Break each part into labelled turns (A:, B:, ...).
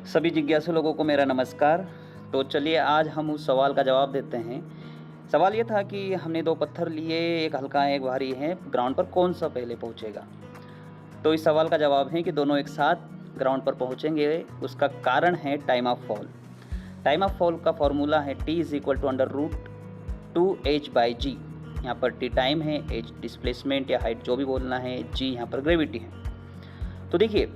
A: सभी जिज्ञासु लोगों को मेरा नमस्कार। तो चलिए आज हम उस सवाल का जवाब देते हैं। सवाल ये था कि हमने 2 पत्थर लिए, एक हल्का है, एक भारी है, ग्राउंड पर कौन-सा पहले पहुँचेगा? तो इस सवाल का जवाब है कि दोनों एक साथ ग्राउंड पर पहुँचेंगे। उसका कारण है time of fall. Time of fall का फ़ॉर्मूला है T = √2h/g। यहाँ पर T टाइम है, h डिस्प्लेसमेंट या हाइट जो भी बोलना है, g यहाँ पर ग्रेविटी है। तो देखिए,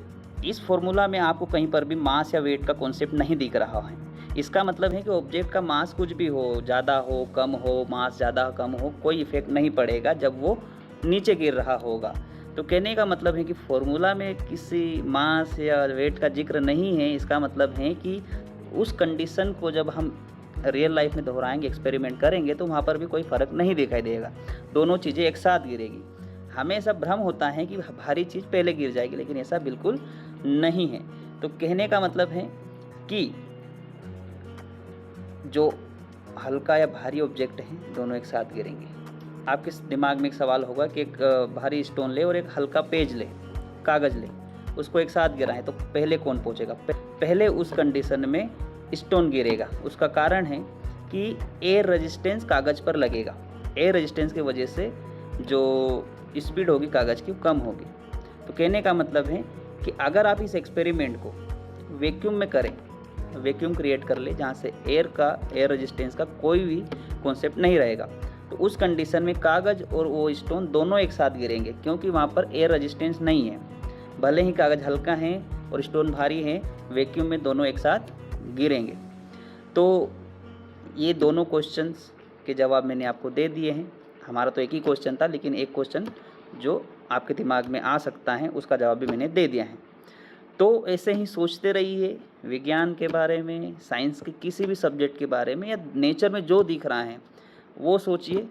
A: इस फ़ॉर्मूला में आपको कहीं पर भी मास या वेट का कॉन्सेप्ट नहीं दिख रहा है। इसका मतलब है कि ऑब्जेक्ट का मास कुछ भी हो, ज़्यादा हो, कम हो, मास ज़्यादा कम हो, कोई इफ़ेक्ट नहीं पड़ेगा जब वो नीचे गिर रहा होगा। तो कहने का मतलब है कि फ़ॉर्मूला में किसी मास या वेट का ज़िक्र नहीं है। इसका मतलब है कि उस कंडीशन को जब हम रियल लाइफ़ में दोहराएँगे, एक्सपेरिमेंट करेंगे, तो वहाँ पर भी कोई फ़र्क नहीं दिखाई देगा। दोनों चीज़ें एक साथ गिरेगी। हमें ऐसा भ्रम होता है कि भारी चीज़ पहले गिर जाएगी, लेकिन ऐसा बिल्कुल नहीं है। तो कहने का मतलब है कि जो हल्का या भारी ऑब्जेक्ट है, दोनों एक साथ गिरेंगे। आपके दिमाग में एक सवाल होगा कि एक भारी स्टोन ले और एक हल्का पेज ले, कागज़ ले, उसको एक साथ गिराएँ तो पहले कौन पहुँचेगा? पहले उस कंडीशन में स्टोन गिरेगा। उसका कारण है कि एयर रेजिस्टेंस कागज़ पर लगेगा। एयर रेजिस्टेंस की वजह से जो स्पीड होगी कागज़ की, वो कम होगी। तो कहने का मतलब है कि अगर आप इस एक्सपेरिमेंट को वैक्यूम में करें, वैक्यूम क्रिएट कर ले जहाँ से एयर रेजिस्टेंस का कोई भी कॉन्सेप्ट नहीं रहेगा, तो उस कंडीशन में कागज़ और वो स्टोन दोनों एक साथ गिरेंगे, क्योंकि वहाँ पर एयर रेजिस्टेंस नहीं है। भले ही कागज़ हल्का है और स्टोन भारी है, वैक्यूम में दोनों एक साथ गिरेंगे। तो ये दोनों क्वेश्चंस के जवाब मैंने आपको दे दिए हैं। हमारा तो एक ही क्वेश्चन था, लेकिन एक क्वेश्चन जो आपके दिमाग में आ सकता है उसका जवाब भी मैंने दे दिया है। तो ऐसे ही सोचते रहिए विज्ञान के बारे में, साइंस के किसी भी सब्जेक्ट के बारे में, या नेचर में जो दिख रहा है वो सोचिए।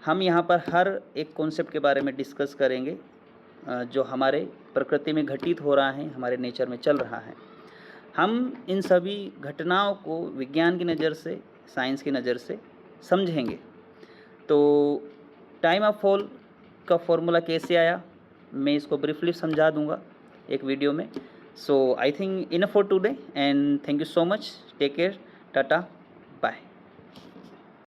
A: हम यहाँ पर हर एक कॉन्सेप्ट के बारे में डिस्कस करेंगे जो हमारे प्रकृति में घटित हो रहा है, हमारे नेचर में चल रहा है। हम इन सभी घटनाओं को विज्ञान की नज़र से, साइंस की नज़र से समझेंगे। तो टाइम ऑफ फॉल का फॉर्मूला कैसे आया, मैं इसको ब्रीफली समझा दूंगा एक वीडियो में। So I think enough for today and thank you so much. Take care, tata, bye.